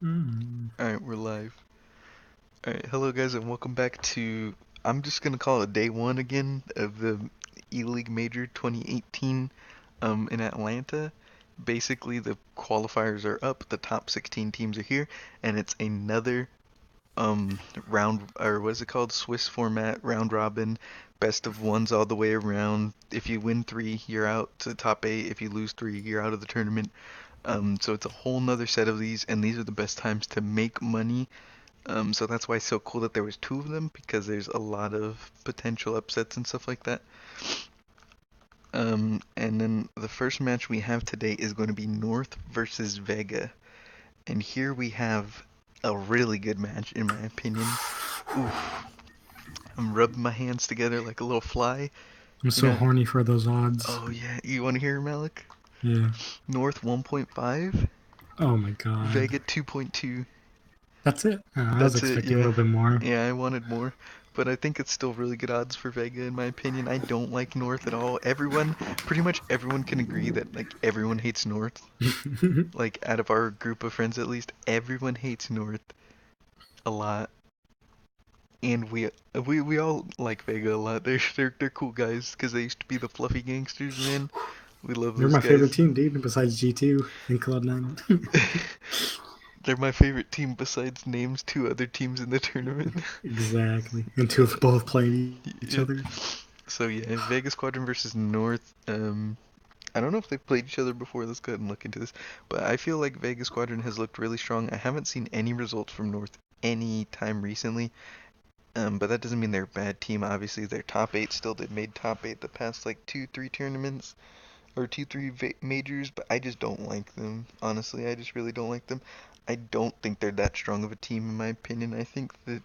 Mm. Alright, we're live. Alright, hello guys and welcome back to, I'm just gonna call it day one again of the Eleague Major 2018 in Atlanta. Basically the qualifiers are up, the top 16 teams are here, and it's another round, or what is it called? Swiss format, round robin, best of ones all the way around. If you win three, you're out to the top eight. If you lose three, you're out of the tournament. So it's a whole nother set of these, and these are the best times to make money. So that's why it's so cool that there was two of them because there's a lot of potential upsets and stuff like that. And then the first match we have today is going to be North versus Vega, and here we have a really good match in my opinion. Oof, I'm rubbing my hands together like a little fly. I'm You so know, horny for those odds. oh yeah, you want to hear Malik? Yeah. North 1.5, Oh my god. Vega 2.2. That's it. I was That's it, expecting a yeah. little bit more. Yeah, I wanted more. But I think it's still really good odds for Vega in my opinion. I don't like North at all. Pretty much everyone can agree that like everyone hates North. Like out of our group of friends at least, everyone hates North a lot. And we all like Vega a lot. They're cool guys because they used to be the fluffy gangsters, man. We love They're those my favorite guys. team, dude, besides G2 and Cloud9. They're my favorite team besides names two other teams in the tournament. Exactly. Until both playing each Yeah. other. So yeah, Vega Squadron versus North. I don't know if they've played each other before. Let's go ahead and look into this. But I feel like Vega Squadron has looked really strong. I haven't seen any results from North any time recently. But that doesn't mean they're a bad team. Obviously, they're top eight still. They've made top eight the past like two, three tournaments or two, three majors. But I just don't like them. Honestly, I just really don't like them. I don't think they're that strong of a team in my opinion. I think that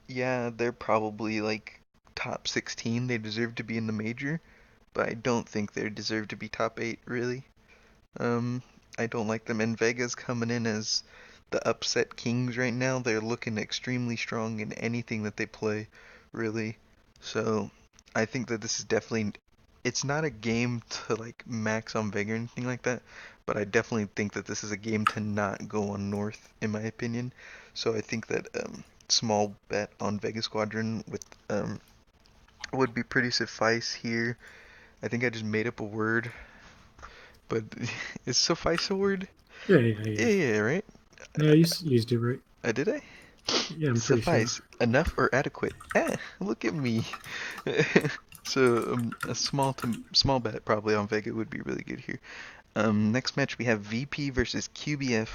yeah, they're probably like top 16. They deserve to be in the major, but I don't think they deserve to be top 8 really. Um, I don't like them. And Vega's coming in as the upset kings right now. They're looking extremely strong in anything that they play, really. So I think that this is definitely. It's not a game to like max on Vega or anything like that, but I definitely think that this is a game to not go on North, in my opinion. So I think that small bet on Vega Squadron with would be pretty suffice here. I think I just made up a word, but is suffice a word? Yeah, yeah, yeah. Yeah, right? Yeah, you used it right. Did I? Yeah, I'm pretty sure. Suffice. Enough or adequate? Look at me. So a small bet probably on Vega would be really good here. Next match we have VP versus QBF.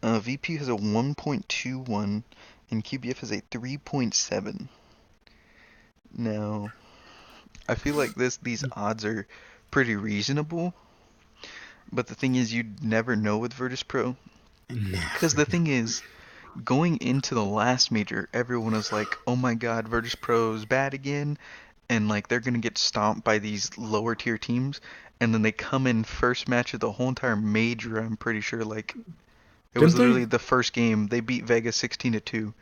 VP has a 1.21 and QBF has a 3.7. Now, I feel like these odds are pretty reasonable, but the thing is you'd never know with Virtus Pro. Because Never. the thing is, going into the last major, everyone was like, "Oh my God, Virtus Pro is bad again," and like they're gonna get stomped by these lower tier teams, and then they come in first match of the whole entire major. I'm pretty sure like it was Didn't literally they? the first game they beat Vegas 16-2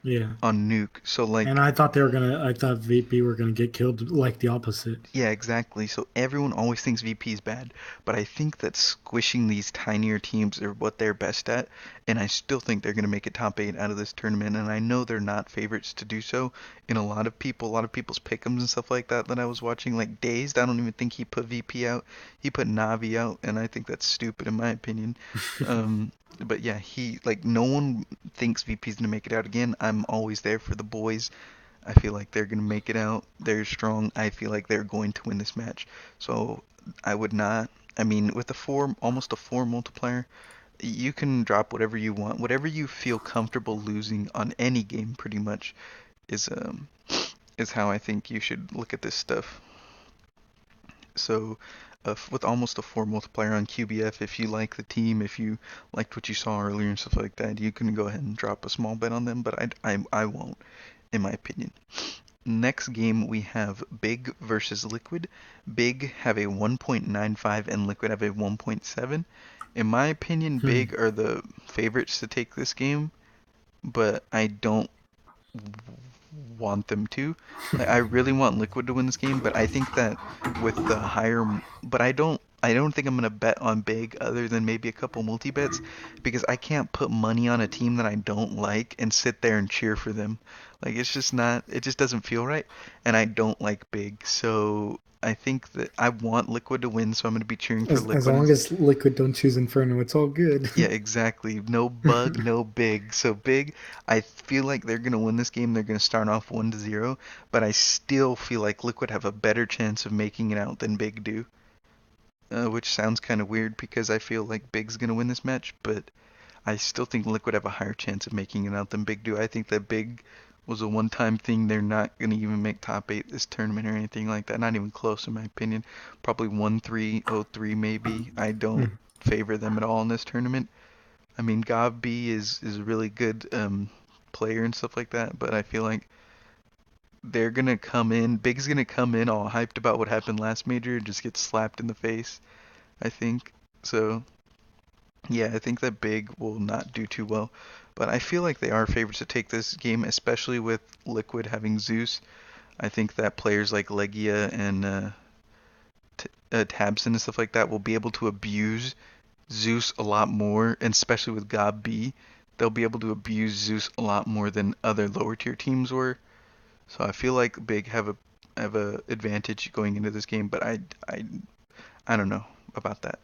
Yeah. on Nuke. So And like I thought they were gonna. I thought VP were gonna get killed like the opposite. yeah, exactly. So everyone always thinks VP is bad, but I think that squishing these tinier teams are what they're best at, and I still think they're going to make it top 8 out of this tournament, and I know they're not favorites to do so in a lot of people's pick'ems and stuff like that I was watching, like Dazed, I don't even think he put VP out. He put Navi out, and I think that's stupid in my opinion. But yeah, no one thinks VP's going to make it out again. I'm always there for the boys. I feel like they're going to make it out. They're strong. I feel like they're going to win this match. So I would not. I mean, with almost a four multiplier, you can drop whatever you want. Whatever you feel comfortable losing on any game, pretty much, is um is how I think you should look at this stuff. So, with almost a four multiplier on QBF, if you like the team, if you liked what you saw earlier and stuff like that, you can go ahead and drop a small bet on them. But I won't, in my opinion. Next game we have Big versus Liquid. Big have a 1.95 and Liquid have a 1.7. In my opinion, Hmm. Big are the favorites to take this game, but I don't want them to. Like, I really want Liquid to win this game, but I think that with the higher, but I don't. I don't think I'm gonna bet on big other than maybe a couple multi bets because I can't put money on a team that I don't like and sit there and cheer for them. Like it's just not, it just doesn't feel right, and I don't like big. So I think that I want Liquid to win, so I'm gonna be cheering for As Liquid. long as Liquid don't choose Inferno, it's all good. Yeah, exactly. No bug, no big. So big, I feel like they're gonna win this game. They're gonna start off 1-0, but I still feel like Liquid have a better chance of making it out than Big do. Which sounds kind of weird because I feel like Big's gonna win this match, but I still think Liquid have a higher chance of making it out than Big do. I think that Big was a one-time thing. They're not gonna even make top 8 this tournament or anything like that. Not even close in my opinion. Probably 1-3, 0-3 maybe. I don't favor them at all in this tournament. I mean, Gob B is a really good player and stuff like that, but I feel like they're gonna come in. Big's gonna come in all hyped about what happened last major and just get slapped in the face. I think so. Yeah, I think that Big will not do too well, but I feel like they are favorites to take this game, especially with Liquid having Zeus. I think that players like Legia and Tabson and stuff like that will be able to abuse Zeus a lot more, and especially with God B, they'll be able to abuse Zeus a lot more than other lower tier teams were. So I feel like Big have a advantage going into this game, but I don't know about that.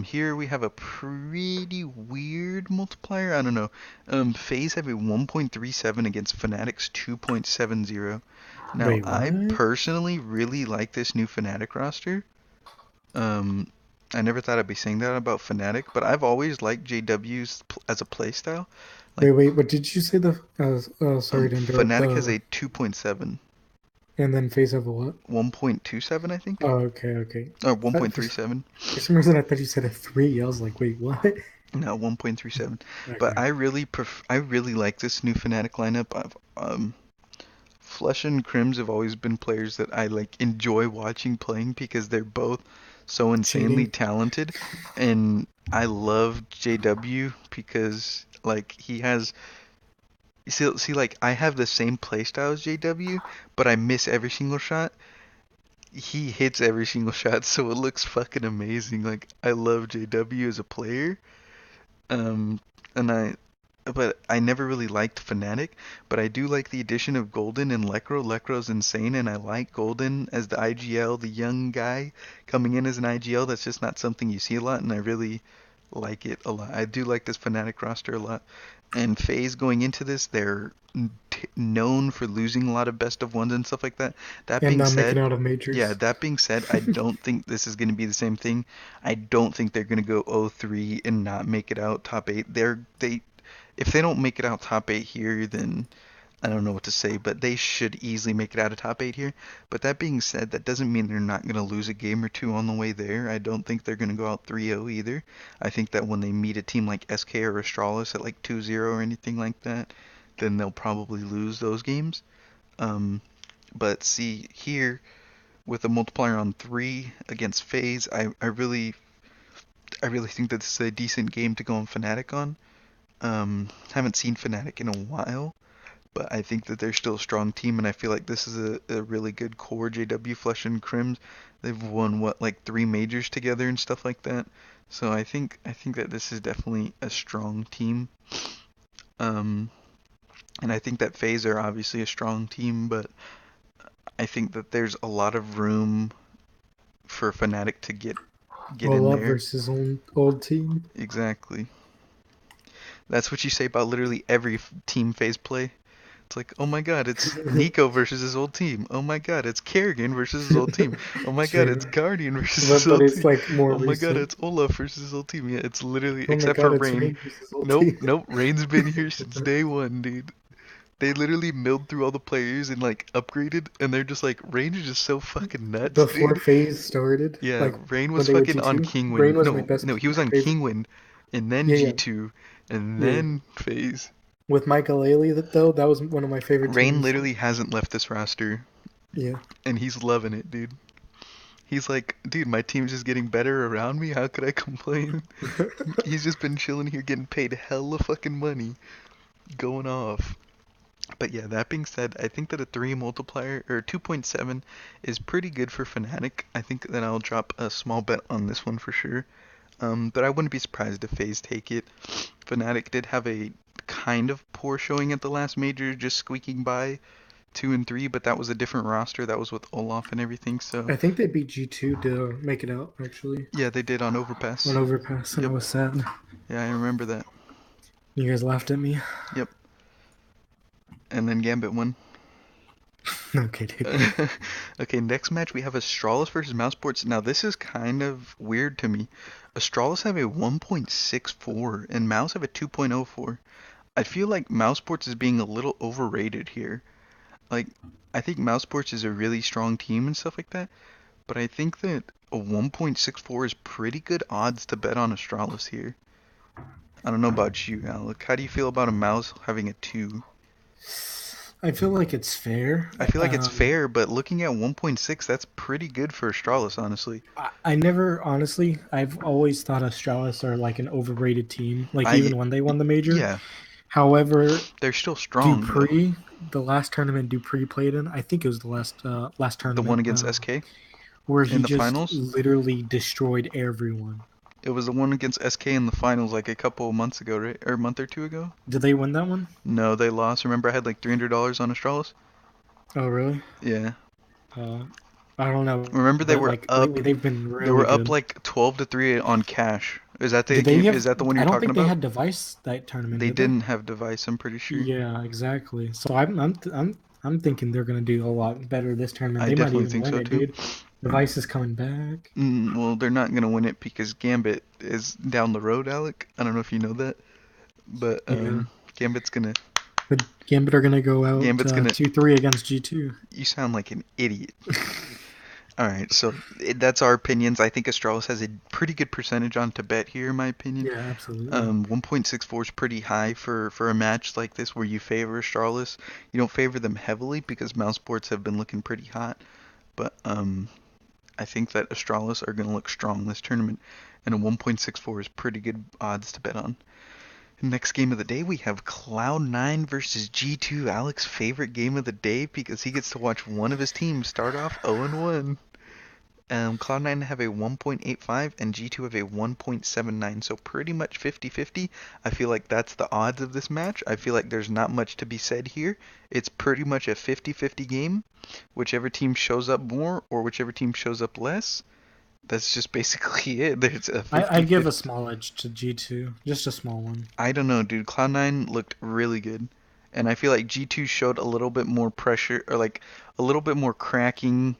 Here we have a pretty weird multiplier. I don't know. FaZe have a 1.37 against Fnatic's 2.70. Now, Wait, I what? personally really like this new Fnatic roster. Um, I never thought I'd be saying that about Fnatic, but I've always liked JW's as a playstyle. Like, Wait, what did you say? Sorry to interrupt. Fnatic has a 2.7, And then phase of a what? 1.27, I think, Oh, okay, okay. or For 1.37. for some reason, I thought you said a three. I was like, wait, what? No, 1.37. But Okay. I really like this new Fnatic lineup. Flush and Crims have always been players that I like enjoy watching playing because they're both so insanely Cheating. talented, and I love JW because like he has see like I have the same playstyle as JW, but I miss every single shot. He hits every single shot, so it looks fucking amazing. Like I love JW as a player. Um, and but I never really liked Fnatic, but I do like the addition of Golden and Lekro. Lekro's insane, and I like Golden as the IGL, the young guy coming in as an IGL. That's just not something you see a lot, and I really like it a lot. I do like this Fnatic roster a lot. And FaZe going into this, they're known for losing a lot of best of ones and stuff like that. That And being not making said, out of yeah, majors. that being said, I don't think this is going to be the same thing. I don't think they're going to go 0-3 and not make it out top 8. If they don't make it out top 8 here, then I don't know what to say, but they should easily make it out of top 8 here. But that being said, that doesn't mean they're not going to lose a game or two on the way there. I don't think they're going to go out 3-0 either. I think that when they meet a team like SK or Astralis at like 2-0 or anything like that, then they'll probably lose those games. Um, but see here with a multiplier on 3 against FaZe, I really think that this is a decent game to go on Fnatic on. Haven't seen Fnatic in a while, but I think that they're still a strong team, and I feel like this is a really good core. JW, Flush, and Crims, they've won what like 3 majors together and stuff like that. So I think that this is definitely a strong team. Um, and I think that FaZe are obviously a strong team, but I think that there's a lot of room for Fnatic to get in Welp there. versus old team. Exactly. That's what you say about literally every team phase play. It's like, oh my god, it's Nico versus his old team. Oh my god, it's Kerrigan versus his old team. Oh my god, it's True. Guardian versus his But old it's team. like more Oh my god, recent. it's Olaf versus his old team. Yeah, it's literally, Oh my except god, for it's Rain. Rain versus old Nope, team. nope, Rain's been here since day one, dude. They literally milled through all the players and like upgraded, and they're just like, Rain is just so fucking nuts, Before dude. phase started, Yeah, like Rain when was they were fucking on G2, Rain Kingwin. was my No, best no, he was on favorite. Kingwin, and then Yeah, yeah, G2, and yeah, yeah. then FaZe. With Michael Ailey, though, that was one of my favorite Rain teams. literally hasn't left this roster, Yeah. and he's loving it, dude. He's like, dude, my team's just getting better around me. How could I complain? He's just been chilling here, getting paid hella fucking money, going off. But yeah, that being said, I think that a 3 multiplier or 2.7 is pretty good for Fnatic. I think that I'll drop a small bet on this one for sure. But I wouldn't be surprised if FaZe take it. Fnatic did have a kind of poor showing at the last major, just squeaking by 2 and 3, but that was a different roster. That was with Olaf and everything. So I think they beat G2 to make it out, actually. yeah, they did on On Overpass. Overpass, and Yep. I was sad. Yeah, I remember that. You guys laughed at me. Yep. And then Gambit won. Okay, dude. Okay, next match we have Astralis versus Mousesports. Now this is kind of weird to me. Astralis have a 1.64 and Mouse have a 2.04. I feel like Mousesports is being a little overrated here. Like, I think Mousesports is a really strong team and stuff like that, but I think that a 1.64 is pretty good odds to bet on Astralis here. I don't know about you, Alec. How do you feel about a Mouse having a 2? I feel like it's fair. I feel like it's fair, but looking at 1.6, that's pretty good for Astralis, honestly. I never, honestly, I've always thought Astralis are like an overrated team. Like, even when they won the major. Yeah. However, they're still strong. Dupree, the last tournament Dupree played in, I think it was the last tournament. The one against SK? Where he in the just finals? literally destroyed everyone. It was the one against SK in the finals like a couple of months ago, right? Or a month or two ago? Did they win that one? No, they lost. Remember I had like $300 on Astralis? Oh, really? Yeah. I don't know. Remember they were like, up. Lately they've been really they were good. up like 12-3 on cash. Is that the game? Is that the one you're talking about? I don't think they had Device that tournament. They didn't have Device, I'm pretty sure. Yeah, exactly. So I'm thinking they're gonna do a lot better this tournament. I They definitely might even think win so it, too. dude. Device is coming back. Well, they're not gonna win it because Gambit is down the road, Alec. I don't know if you know that, but Yeah. Gambit's gonna. But Gambit are gonna go out Gambit's gonna 2-3 against G2. You sound like an idiot. Alright, so that's our opinions. I think Astralis has a pretty good percentage on to bet here, in my opinion. Yeah, absolutely. 1.64 is pretty high for a match like this where you favor Astralis. You don't favor them heavily because Mousesports have been looking pretty hot, but I think that Astralis are going to look strong this tournament, and a 1.64 is pretty good odds to bet on. Next game of the day, we have Cloud9 versus G2, Alex's favorite game of the day because he gets to watch one of his teams start off 0-1. Cloud9 have a 1.85 and G2 have a 1.79, so pretty much 50-50. I feel like that's the odds of this match. I feel like there's not much to be said here. It's pretty much a 50-50 game. Whichever team shows up more or whichever team shows up less, that's just basically it. There's a I'd give a small edge to G2, just a small one. I don't know, dude. Cloud9 looked really good. And I feel like G2 showed a little bit more pressure, or like a little bit more cracking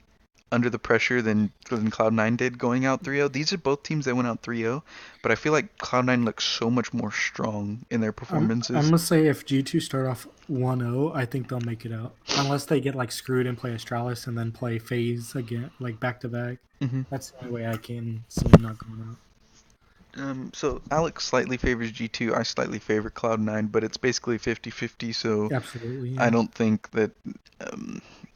under the pressure than Cloud9 did going out 3-0. These are both teams that went out 3-0, but I feel like Cloud9 looks so much more strong in their performances. I'm going to say if G2 start off 1-0, I think they'll make it out. Unless they get like screwed and play Astralis and then play FaZe again, like back to back. That's the only way I can see them not going out. So Alex slightly favors G2, I slightly favor Cloud9, but it's basically 50-50, so absolutely, yeah. I don't think that,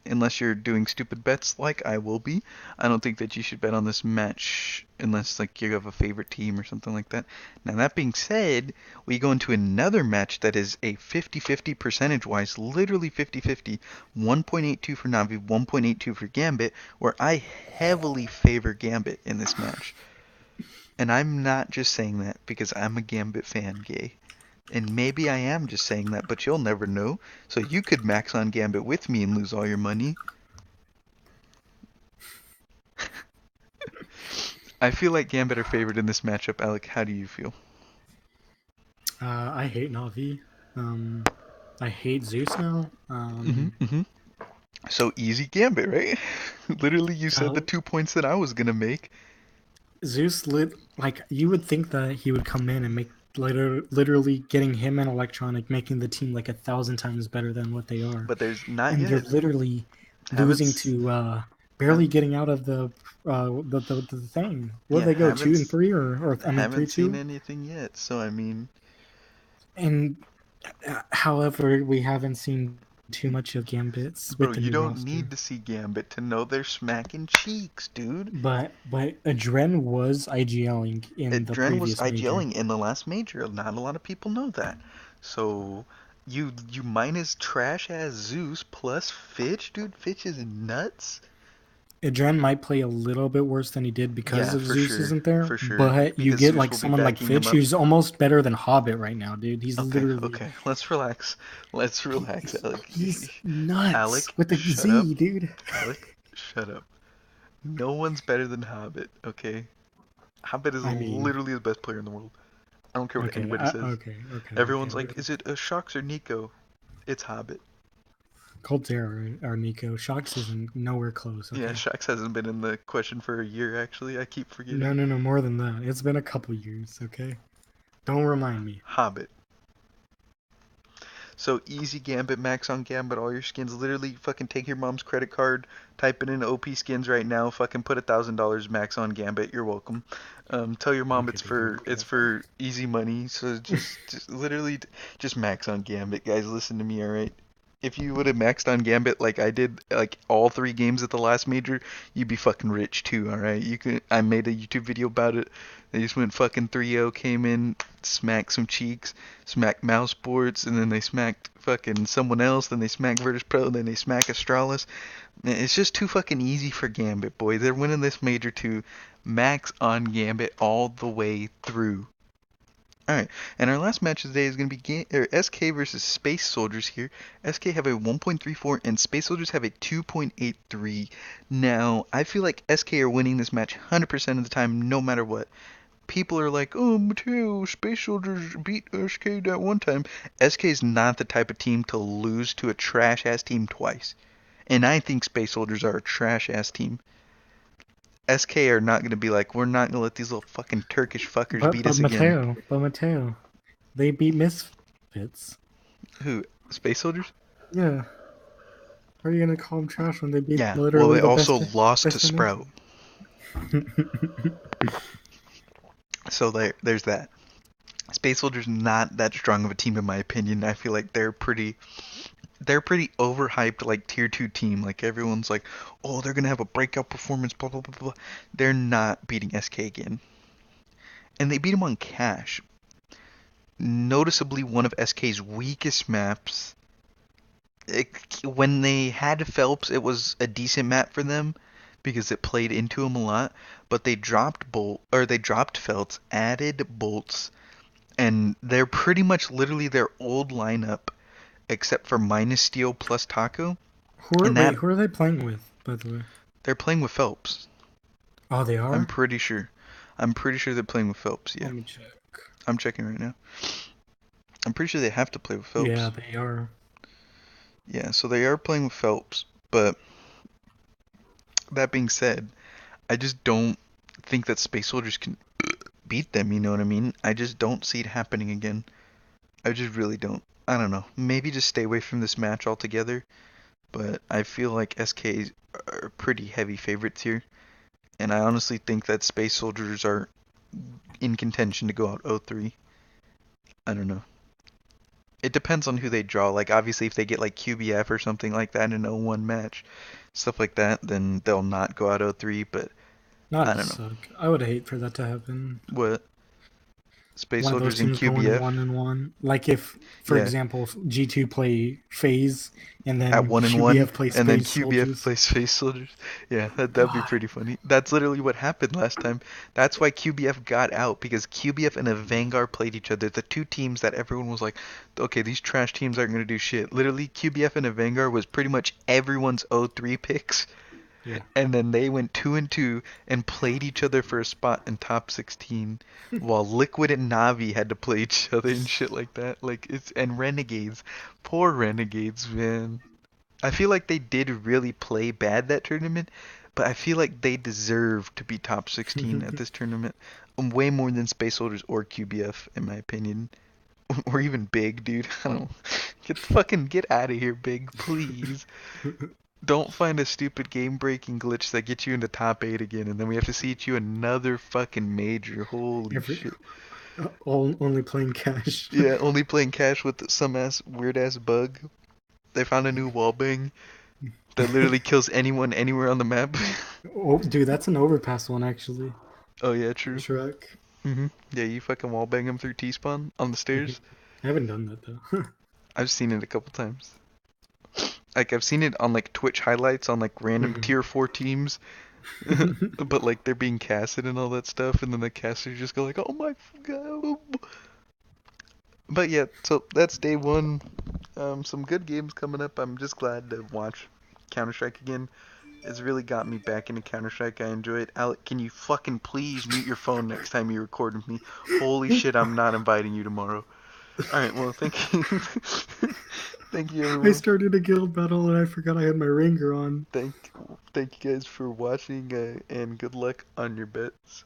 unless you're doing stupid bets like I will be, I don't think that you should bet on this match unless like you have a favorite team or something like that. Now that being said, we go into another match that is a 50-50 percentage-wise, literally 50-50, 1.82 for Navi, 1.82 for Gambit, where I heavily favor Gambit in this match. And I'm not just saying that because I'm a Gambit fan, gay. And maybe I am just saying that, but you'll never know. So you could max on Gambit with me and lose all your money. I feel like Gambit are favored in this matchup. Alec, how do you feel? I hate Navi. I hate Zeus now. So easy Gambit, right? Literally, you said the 2 points that I was gonna make. Zeus, like, you would think that he would come in and make literally getting him and Electronic making the team like 1,000 times better than what they are. But there's not and yet. They're literally losing to barely getting out of the thing. Where'd they go? 2-3 or I haven't 3-2? seen anything yet. So I mean, and however, we haven't seen too much of Gambits. Bro, you don't need to see Gambit to know they're smacking cheeks, dude. But Adren was IGLing in the previous major. Adren was IGLing in the last major. Not a lot of people know that. So You minus trash ass Zeus plus Fitch, dude. Fitch is nuts. Adren might play a little bit worse than he did because Yeah, of for Zeus sure, isn't there, for sure. but you Because get Zeus like will be someone like backing him Fitch up. who's almost better than Hobbit right now, dude. He's Okay, literally okay. Let's relax. Let's relax, Alec. he's nuts Alec, with a shut up. Z, dude. Alec, shut up. No one's better than Hobbit, okay? Hobbit is I mean, literally the best player in the world. I don't care what okay, anybody says. okay. Everyone's like, Whatever. is it a Shox or Nico? It's Hobbit. Coldzera or Nico. Shox isn't nowhere close. Yeah, Okay. Shox hasn't been in the question for a year, actually. I keep forgetting. No, more than that. It's been a couple years. Okay. Don't remind me. Hobbit. So easy Gambit, max on Gambit, all your skins. Literally, fucking take your mom's credit card, type it in OP skins right now. Fucking put $1,000 max on Gambit. You're welcome. Tell your mom Okay, it's dude, don't do it's that. for easy money. So just literally, just max on Gambit, guys. Listen to me, all right? If you would have maxed on Gambit like I did, like all 3 games at the last major, you'd be fucking rich too, all right? You can. I made a YouTube video about it. They just went fucking 3-0, came in, smacked some cheeks, smacked Mouse Sports, and then they smacked fucking someone else, then they smacked Virtus Pro, then they smack Astralis. It's just too fucking easy for Gambit, boy. They're winning this major too. Max on Gambit all the way through. Alright, and our last match of the day is going to be SK versus Space Soldiers here. SK have a 1.34 and Space Soldiers have a 2.83. Now, I feel like SK are winning this match 100% of the time, no matter what. People are like, oh, Mateo, Space Soldiers beat SK that one time. SK is not the type of team to lose to a trash-ass team twice. And I think Space Soldiers are a trash-ass team. SK are not going to be like, we're not going to let these little fucking Turkish fuckers beat us again. Mateo, they beat Misfits. Who? Space Soldiers? Yeah. How are you gonna call them trash when they beat Yeah, well, literally they the also lost to best in Sprout. So there's that. Space Soldiers not that strong of a team in my opinion. I feel like they're pretty overhyped, like tier 2 team. Like everyone's like, oh, they're gonna have a breakout performance, blah blah blah blah. They're not beating SK again, and they beat them on cash. Noticeably, one of SK's weakest maps. When they had Phelps, it was a decent map for them because it played into them a lot. But they dropped they dropped Phelps, added bolts, and they're pretty much literally their old lineup except for minus steel plus taco. And that Who are they playing with, by the way? they're playing with Phelps. Oh, they I'm are? pretty sure. I'm pretty sure they're playing with Phelps. Yeah, Let me check. I'm checking right now. I'm pretty sure they have to play with Yeah, Phelps. they are. Yeah, so they are playing with Phelps. But that being said, I just don't think that Space Soldiers can beat them. You know what I mean? I just don't see it happening again. I just really don't. I don't know. Maybe just stay away from this match altogether. But I feel like SK are pretty heavy favorites here. And I honestly think that Space Soldiers are in contention to go out 0-3. I don't know. It depends on who they draw. Like, obviously, if they get like QBF or something like that in an 0-1 match, stuff like that, then they'll not go out 0-3. But I Not don't know. suck. I would hate for that to happen. What? Space One of those Soldiers and teams going QBF? 1-1. Like if, for Yeah, example, if G2 play FaZe and at then 1-1, QBF plays and then Space QBF Soldiers. plays Space Soldiers. Yeah, that'd be God. pretty funny. That's literally what happened last time. That's why QBF got out, because QBF and a Vanguard played each other. The two teams that everyone was like, okay, these trash teams aren't gonna do shit. Literally, QBF and a Vanguard was pretty much everyone's 0-3 picks. Yeah. And then they went 2-2 and played each other for a spot in top 16, while Liquid and Navi had to play each other and shit like that. Like and Renegades, poor Renegades, man. I feel like they did really play bad that tournament, but I feel like they deserve to be top 16 at this tournament, way more than Space Soldiers or QBF, in my opinion, or even Big, dude. I don't get out of here, Big, please. Don't find a stupid game-breaking glitch that gets you into top 8 again, and then we have to see you another fucking major. Holy shit. Only playing cash. Yeah, only playing cash with some weird-ass bug. They found a new wallbang that literally kills anyone anywhere on the map. Oh, dude, that's an overpass one, actually. Oh yeah, true. Shrek. Yeah, you fucking wallbang him through T-spawn on the stairs. I haven't done that, though. I've seen it a couple times. Like I've seen it on like Twitch highlights on like random tier 4 teams. But like they're being casted and all that stuff, and then the casters just go like, "Oh my god!" But yeah, so that's day one. Some good games coming up. I'm just glad to watch Counter-Strike again. It's really got me back into Counter-Strike. I enjoy it. Alec, can you fucking please mute your phone next time you record with me? Holy shit, I'm not inviting you tomorrow. Alright, well, thank you. Thank you, everyone. I started a guild battle and I forgot I had my ringer on. Thank you guys for watching, and good luck on your bets.